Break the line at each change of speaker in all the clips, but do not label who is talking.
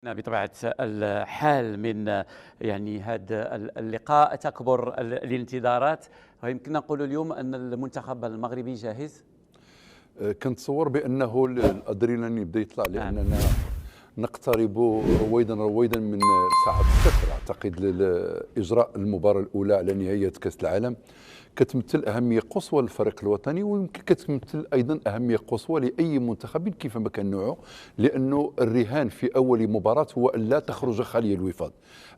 بطبيعة الحال من يعني هذا اللقاء تكبر الانتظارات، ويمكن نقول اليوم أن المنتخب المغربي جاهز.
كنتصور بانه الادرينالين يبدا يطلع
نعم.
لاننا نقترب رويدا رويدا من ساعه الصفر اعتقد لاجراء المباراه الاولى على نهايه كاس العالم. كتمثل اهميه قصوى للفريق الوطني، ويمكن كتمثل ايضا اهميه قصوى لاي منتخب كيفما كان نوعه، لانه الرهان في اول مباراه هو ان لا تخرج خالي الوفاض.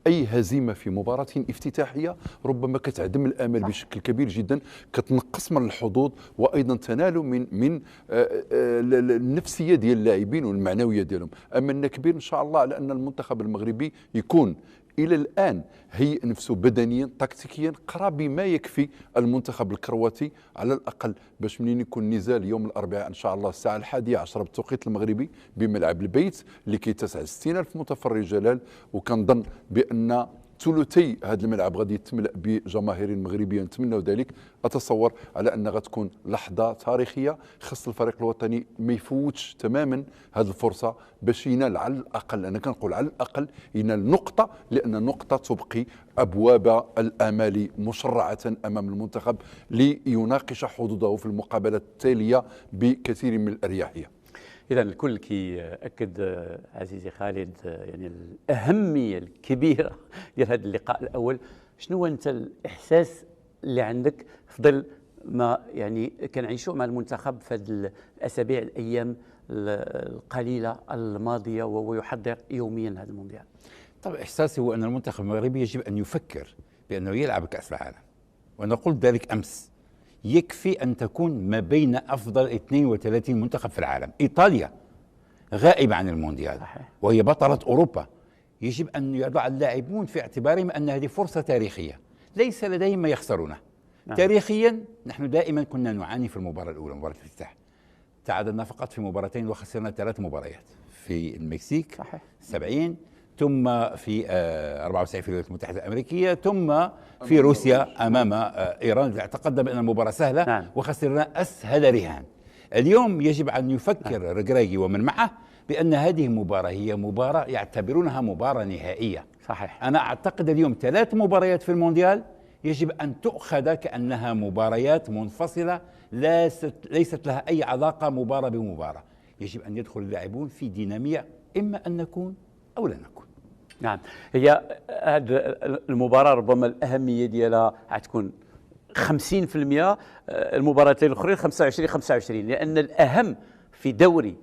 اي هزيمه في مباراه افتتاحيه ربما كتعدم الامل بشكل كبير جدا، كتنقص من الحظوظ، وايضا تنال من النفسيه ديال اللاعبين والمعنويه ديالهم. املنا كبير ان شاء الله على ان المنتخب المغربي يكون الى الان هيئ نفسه بدنيا تكتيكيا قراب ما يكفي المنتخب الكرواتي على الاقل، باش منين يكون نزال يوم الاربعاء ان شاء الله الساعه 11 بالتوقيت المغربي بملعب البيت لكي تسع 60,000 متفرج جلال. وكنظن بان ثلثي هذا الملعب غادي يتملأ بجماهير مغربيه، نتمنوا ذلك. اتصور على ان غتكون لحظه تاريخيه، خص الفريق الوطني ما يفوتش تماما هذه الفرصه باش ينال على الاقل، انا كنقول على الاقل ينال نقطه، لان النقطه تبقي ابواب الامال مشرعه امام المنتخب ليناقش حظوظه في المقابلات التاليه بكثير من الاريحيه.
إذا الكل كيأكد عزيزي خالد يعني الأهمية الكبيرة ديال هذا اللقاء الأول. شنو هو أنت الإحساس اللي عندك في ظل ما يعني كنعيشوه مع المنتخب في هذه الأسابيع الأيام القليلة الماضية وهو يحضر يوميا هذا المونديال؟
طبعا إحساسي هو أن المنتخب المغربي يجب أن يفكر بأنه يلعب كأس العالم، وأنا قلت ذلك أمس. يكفي أن تكون ما بين أفضل 32 منتخب في العالم. إيطاليا غائبة عن المونديال وهي بطلة أوروبا. يجب أن يضع اللاعبون في اعتبارهم أن هذه فرصة تاريخية ليس لديهم ما يخسرونه. تاريخيا نحن دائما كنا نعاني في المباراة الأولى، مباراة الافتتاح. تعادلنا فقط في مباراتين وخسرنا 3 مباريات، في المكسيك 70، ثم في 94 في الولايات المتحدة الأمريكية، ثم في روسيا أمام إيران. اعتقدنا بأن المباراة سهلة وخسرنا أسهل رهان. اليوم يجب أن يفكر رجراجي ومن معه بأن هذه المباراة هي مباراة يعتبرونها مباراة نهائية.
صحيح.
أنا أعتقد اليوم 3 مباريات في المونديال يجب أن تؤخذ كأنها مباريات منفصلة ليست لها أي علاقة مباراة بمباراة. يجب أن يدخل اللاعبون في دينامية، إما أن نكون أو لا نكون.
نعم، هي هذه المباراة ربما الأهمية ديالها غتكون 50%، المباراتين الأخرين 25-25، لأن الأهم في دوري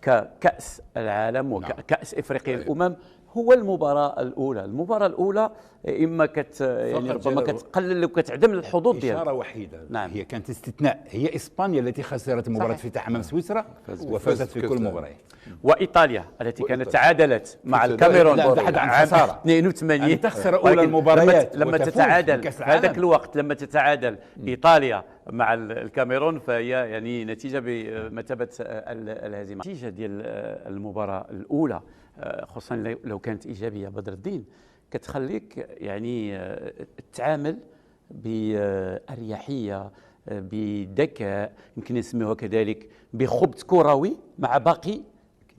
ككأس العالم وكأس إفريقيا الأمم هو المباراة الأولى. المباراة الأولى إما يعني ربما كتقلل وكتعدم الحظوظ ديالها.
إشارة وحيدة. نعم. هي كانت استثناء، هي إسبانيا التي خسرت مباراة افتتاح أمام سويسرا وفازت في كل المباريات.
وإيطاليا التي كانت تعادلت مع الكاميرون عام 82.
أن تخسر أولى المباريات
لما تتعادل في هذاك الوقت، لما تتعادل إيطاليا مع الكاميرون، فهي يعني نتيجة بمثابة الهزيمة. النتيجة ديال المباراة الأولى خصوصا لو كانت إيجابية بدر الدين كتخليك يعني تتعامل بأريحية، بذكاء، يمكن نسميها كذلك بخبث كروي مع باقي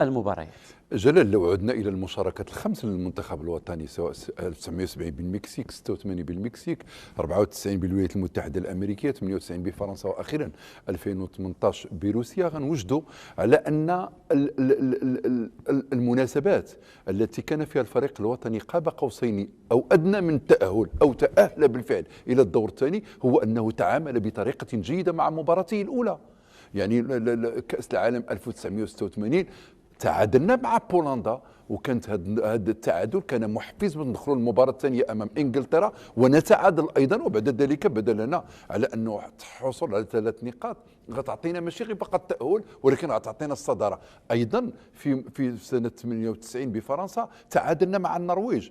المباريات.
جلال، لو عدنا الى المشاركات الخمس للمنتخب الوطني، سواء 1970 بالمكسيك، 86 بالمكسيك، 94 بالولايات المتحده الامريكيه، 98 بفرنسا، واخيرا 2018 بروسيا، غنوجدوا على ان المناسبات التي كان فيها الفريق الوطني قاب قوسين او ادنى من التاهل او تاهل بالفعل الى الدور الثاني، هو انه تعامل بطريقه جيده مع مباراته الاولى. يعني كاس العالم 1986 تعادلنا مع بولندا، وكانت هذا التعادل كان محفز باش ندخلوا المباراه الثانيه امام انجلترا ونتعادل ايضا، وبعد ذلك بدا لنا على انه الحصول على 3 نقاط غتعطينا ماشي غير فقط التاهل، ولكن غتعطينا الصداره. ايضا في سنه 98 بفرنسا تعادلنا مع النرويج،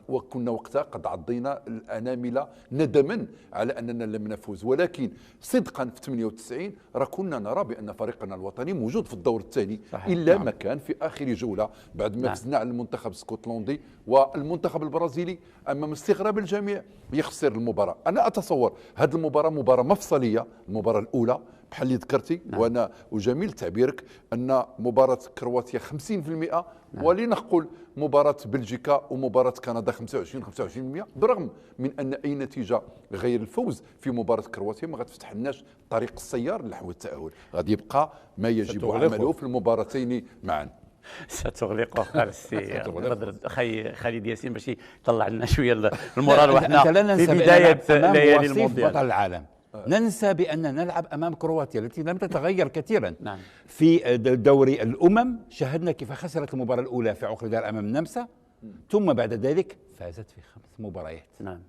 وكنا وقتها قد عضينا الانامل ندما على اننا لم نفوز. ولكن صدقا في 98 راه كنا نرى بان فريقنا الوطني موجود في الدور الثاني، الا ما كان في اخر جوله بعد ما نفسنا على المنتخب الاسكتلندي والمنتخب البرازيلي امام استغراب الجميع يخسر المباراه. انا اتصور هذه المباراه مباراه مفصليه، المباراه الاولى بحال اللي ذكرتي. وانا وجميل تعبيرك ان مباراه كرواتيا 50% ولنقل مباراه بلجيكا ومباراه كندا 25% برغم من ان اي نتيجه غير الفوز في مباراه كرواتيا ما غتفتح لناش طريق السيار نحو التاهل، غادي يبقى ما يجب عمله في المباراتين معا.
ستغلقه على السي بدر اخي خالد ياسين باش يطلع لنا شويه المورال وحنا في بدايه ليالي المونديال.
بطل العالم ننسى بأننا نلعب أمام كرواتيا التي لم تتغير كثيرا.
نعم.
في دوري الأمم شاهدنا كيف خسرت المباراة الأولى في عقر دار أمام النمسا، ثم بعد ذلك فازت في 5 مباريات.
نعم.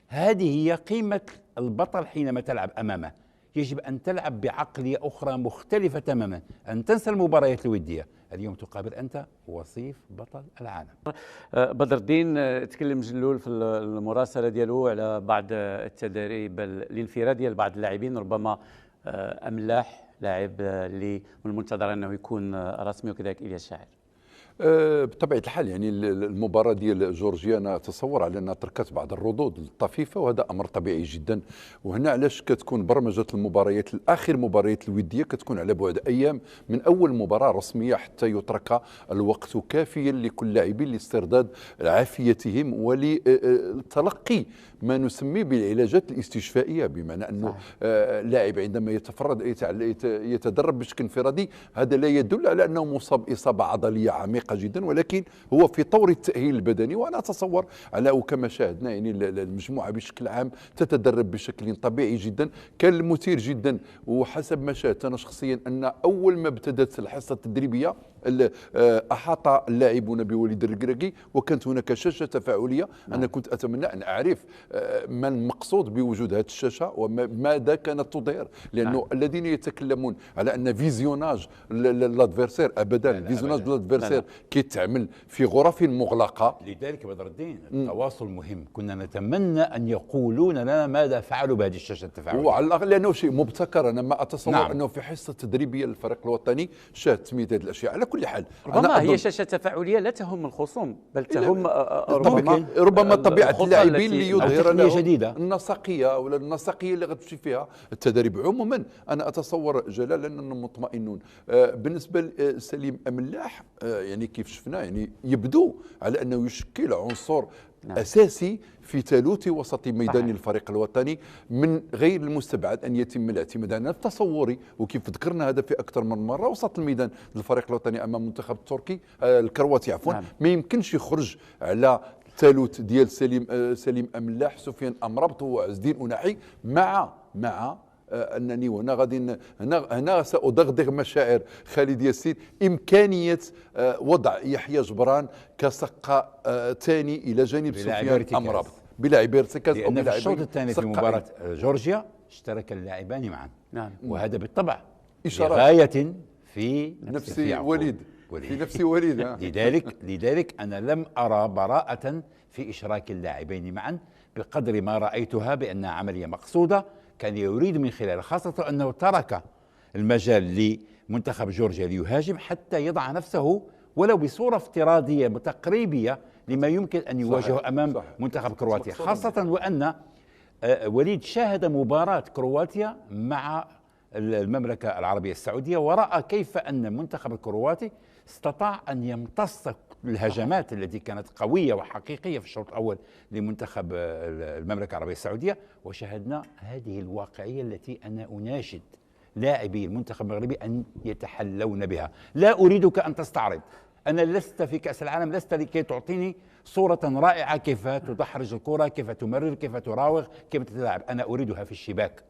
هذه هي قيمة البطل حينما تلعب أمامه. يجب أن تلعب بعقلية أخرى مختلفة تماما، أن تنسى المباريات الودية. اليوم تقابل أنت وصيف بطل العالم.
بدر الدين تكلم جلول في المراسلة ديالو على بعض التدريب الانفرادية لبعض اللاعبين، ربما أملاح لاعب اللي من المنتظر أنه يكون رسمي، وكذلك إلياس شاعر.
بطبيعه الحال يعني المباراه ديال جورجيا انا اتصور على انها تركت بعض الردود الطفيفه، وهذا امر طبيعي جدا. وهنا علاش كتكون برمجه المباريات الاخر مباريات الوديه كتكون على بعد ايام من اول مباراه رسميه حتى يترك الوقت كافيا لكل لاعبين لاسترداد عافيتهم ولتلقي ما نسميه بالعلاجات الاستشفائيه، بمعنى انه اللاعب عندما يتدرب بشكل انفرادي هذا لا يدل على انه مصاب اصابه عضليه عميقه جدا، ولكن هو في طور التاهيل البدني. وانا اتصور على وكما شاهدنا يعني المجموعه بشكل عام تتدرب بشكل طبيعي جدا. كان المثير جدا وحسب ما شاهدت انا شخصيا ان اول ما ابتدت الحصه التدريبيه احاط اللاعبون بوليد الركراكي، وكانت هناك شاشه تفاعليه. انا كنت اتمنى ان اعرف ما المقصود بوجود هذه الشاشه وماذا كانت تظهر، لانه الذين يتكلمون على ان فيزيوناج لادفيرسير ابدا، فيزيوناج لادفيرسير كيتعمل في غرف مغلقه.
لذلك بدر الدين التواصل مهم، كنا نتمنى ان يقولون لنا ماذا فعلوا بهذه الشاشه التفاعليه،
وعلى الاقل لانه شيء مبتكر. انا ما اتصور انه في حصه تدريبيه للفريق الوطني شاهدت مثل هذه الاشياء. على كل حال
ربما هي شاشه تفاعليه لا تهم الخصوم بل تهم
ربما طبيعه اللاعبين اللي يظهر لهم
جديده
النسقيه ولا النسقيه اللي غتمشي فيها التدريب. عموما انا اتصور جلال اننا مطمئنون. بالنسبه لسليم املاح يعني كيف شفنا يعني يبدو على انه يشكل عنصر اساسي في ثالوث وسط ميدان الفريق الوطني. من غير المستبعد ان يتم الاعتماد على تصوري، وكيف ذكرنا هذا في اكثر من مره، وسط الميدان للفريق الوطني امام المنتخب التركي الكرواتي عفوا ما يمكنش يخرج على الثالوث ديال سليم املاح، سفيان امربط وعز الدين أناحي مع انني وهنا غادي هنا سادغدغ مشاعر خالد ياسين امكانيه وضع يحيى جبران كسقه ثاني الى جانب سفيان امربط بلاعب ارتكاز او
بلاعب. في الشوط الثاني في مباراه جورجيا اشترك اللاعبان معا.
نعم.
وهذا بالطبع
إشارات
لغايه في
نفس وليد في نفس وليد.
لذلك انا لم ارى براءه في اشراك اللاعبين معا بقدر ما رايتها بانها عمليه مقصوده، كان يريد من خلالها، خاصة أنه ترك المجال لمنتخب جورجيا ليهاجم حتى يضع نفسه ولو بصورة افتراضية تقريبية لما يمكن أن يواجهه أمام منتخب كرواتيا، خاصة وأن وليد شاهد مباراة كرواتيا مع المملكة العربية السعودية ورأى كيف أن المنتخب الكرواتي استطاع أن يمتص الهجمات التي كانت قوية وحقيقية في الشوط الأول لمنتخب المملكة العربية السعودية. وشاهدنا هذه الواقعية التي أنا أناشد لاعبي المنتخب المغربي أن يتحلون بها. لا أريدك أن تستعرض، أنا لست في كأس العالم، لست لكي تعطيني صورة رائعة كيف تدحرج الكرة، كيف تمرر، كيف تراوغ، كيف تتلاعب. أنا أريدها في الشباك.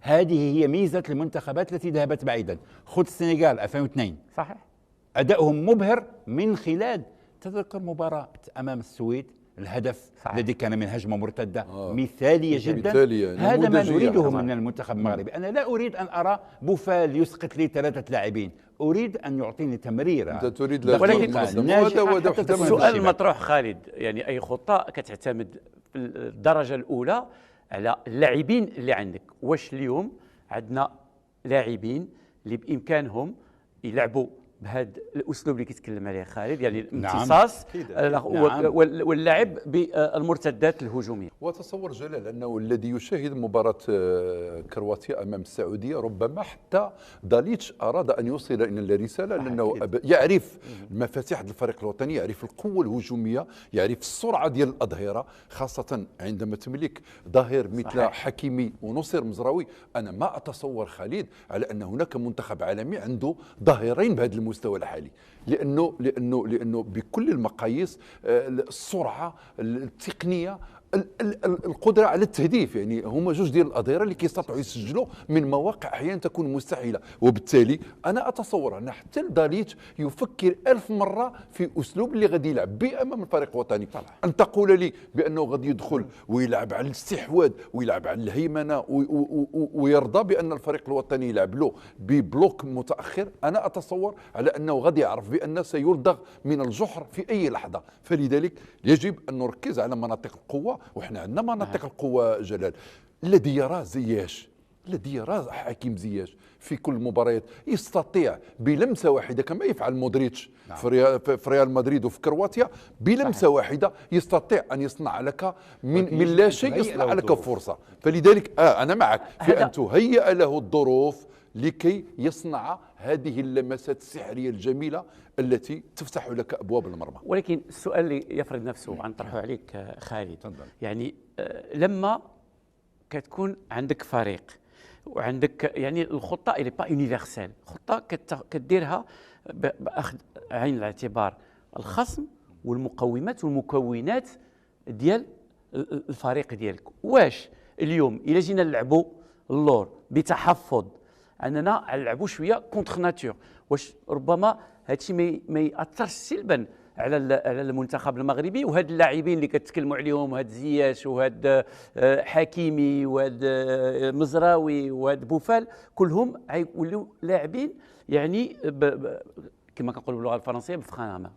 هذه هي ميزة المنتخبات التي ذهبت بعيدا. خذ السنغال 2002
صحيح،
أدائهم مبهر من خلال تذكر مباراة أمام السويد، الهدف الذي كان من هجمة مرتدة مثالية جدا. هذا ما نريده من المنتخب المغربي. أنا لا أريد أن أرى بوفال يسقط لي 3 لاعبين، أريد أن يعطيني تمريرة.
أنت تريد
ولكن السؤال المطروح خالد، يعني أي خطة كتعتمد في الدرجة الأولى على اللاعبين اللي عندك. واش اليوم عندنا لاعبين اللي بإمكانهم يلعبوا بهذا الاسلوب اللي كيتكلم عليه خالد، يعني
نعم.
الامتصاص
نعم.
واللعب بالمرتدات الهجوميه.
وتصور جلال أنه الذي يشاهد مباراة كرواتيا أمام السعودية ربما حتى داليتش أراد أن يوصل إلى الرسالة، لأنه يعرف مفاتيح الفريق الوطني، يعرف القوة الهجومية، يعرف السرعة ديال الأظهرة، خاصة عندما تملك ظاهر مثل
صحيح.
حكيمي ونصير مزراوي. أنا ما أتصور خالد على أن هناك منتخب عالمي عنده ظاهرين بهذا المستوى الحالي، لأنه بكل المقاييس السرعة، التقنية، القدره على التهديف، يعني هما جوج ديال الاظهره اللي كيستطيعوا يسجلوا من مواقع احيانا تكون مستحيله. وبالتالي انا اتصور ان حتى داليتش يفكر 1000 مره في اسلوب اللي غادي يلعب به امام الفريق الوطني. ان تقول لي بانه غادي يدخل ويلعب على الاستحواذ ويلعب على الهيمنه ويرضى بان الفريق الوطني يلعب له ببلوك متاخر، انا اتصور على انه غادي يعرف بان سيلدغ من الجحر في اي لحظه. فلذلك يجب ان نركز على مناطق القوه، وحنا عندنا مناطق القوه جلال. الذي يرى زياش، الذي يرى حكيم زياش في كل المباريات يستطيع بلمسه واحده كما يفعل مودريتش في ريال مدريد وفي كرواتيا، بلمسه واحده يستطيع ان يصنع لك من لا شيء، يصنع لك فرصه. فلذلك انا معك في ان تهيئ له الظروف لكي يصنع هذه اللمسات السحريه الجميله التي تفتح لك ابواب المرمى.
ولكن السؤال اللي يفرض نفسه عن طرحه عليك خالد،
تفضل.
يعني لما كتكون عندك فريق وعندك يعني الخطه اللي با يونيفرسال، خطه كديرها باخذ عين الاعتبار الخصم والمقومات والمكونات ديال الفريق ديالك. واش اليوم الا جينا نلعبوا اللور بتحفظ اننا نلعبوا شويه كونتر ناتور، واش ربما هادشي ما ياثرش سلبا على المنتخب المغربي وهاد اللاعبين اللي كتكلموا عليهم، هاد زياش وهاد حكيمي وهاد مزراوي وهاد بوفال، كلهم غيوليو لاعبين يعني كما كنقولوا باللغه الفرنسيه بفخامه.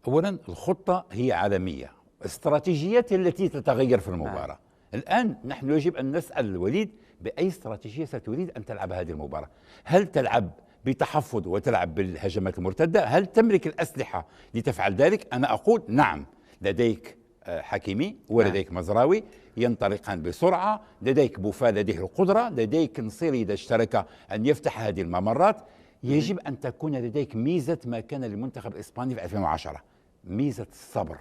اولا الخطه هي عالميه، الاستراتيجيات التي تتغير في المباراه. الان نحن يجب ان نسال الوليد باي استراتيجيه ستريد ان تلعب هذه المباراه؟ هل تلعب بتحفظ وتلعب بالهجمات المرتده؟ هل تملك الاسلحه لتفعل ذلك؟ انا اقول نعم، لديك حكيمي ولديك مزراوي ينطلقان بسرعه، لديك بوفال لديه القدره، لديك نصيري اذا اشترك ان يفتح هذه الممرات. يجب ان تكون لديك ميزه ما كان للمنتخب الاسباني في 2010، ميزه الصبر،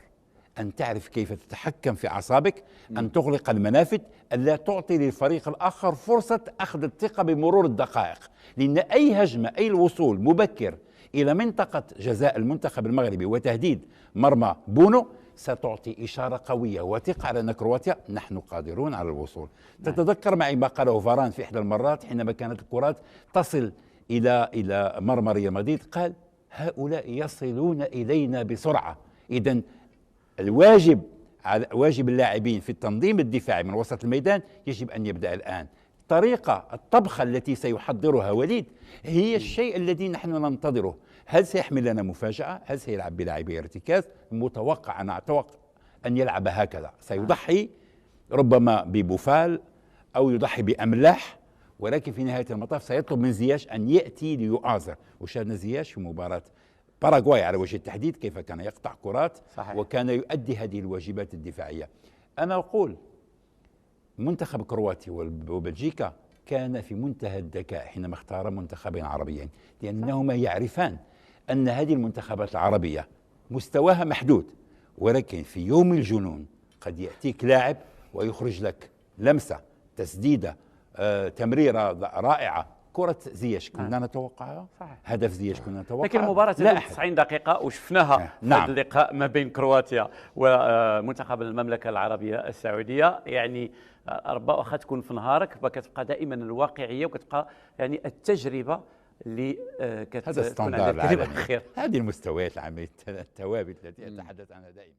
أن تعرف كيف تتحكم في أعصابك، أن تغلق المنافذ، أن لا تعطي للفريق الآخر فرصة أخذ الثقة بمرور الدقائق، لأن أي هجمة، أي الوصول مبكر إلى منطقة جزاء المنتخب المغربي وتهديد مرمى بونو ستعطي إشارة قوية وثقة على أن كرواتيا نحن قادرون على الوصول. تتذكر معي ما قاله فاران في إحدى المرات حينما كانت الكرات تصل إلى مرمى ريال مدريد، قال هؤلاء يصلون إلينا بسرعة. إذن الواجب على واجب اللاعبين في التنظيم الدفاعي من وسط الميدان يجب أن يبدأ الآن. طريقة الطبخة التي سيحضرها وليد هي الشيء الذي نحن ننتظره. هل سيحمل لنا مفاجأة؟ هل سيلعب بلاعبي ارتكاز؟ متوقع، أنا أتوقع أن يلعب هكذا، سيضحي ربما ببوفال أو يضحي بأملاح، ولكن في نهاية المطاف سيطلب من زياش أن يأتي ليؤازر. وشاهدنا زياش في مباراة باراغواي على وجه التحديد كيف كان يقطع كرات وكان يؤدي هذه الواجبات الدفاعية. أنا أقول منتخب كرواتيا وبلجيكا كان في منتهى الذكاء حينما اختار منتخبين عربيين، لأنهما يعرفان أن هذه المنتخبات العربية مستواها محدود، ولكن في يوم الجنون قد يأتيك لاعب ويخرج لك لمسة، تسديدة، تمريرة رائعة. كرة زياش كنا نتوقعها، هدف زياش كنا نتوقعها،
لكن المباراة 90 دقيقة وشفناها في هذا اللقاء ما بين كرواتيا ومنتخب المملكة العربية السعودية. يعني ربما تكون في نهارك كتبقى دائما الواقعية وكتبقى يعني التجربة اللي
كتكون عندها الكلمة الأخيرة. هذه المستويات العامة الثوابت التي أتحدث عنها دائما.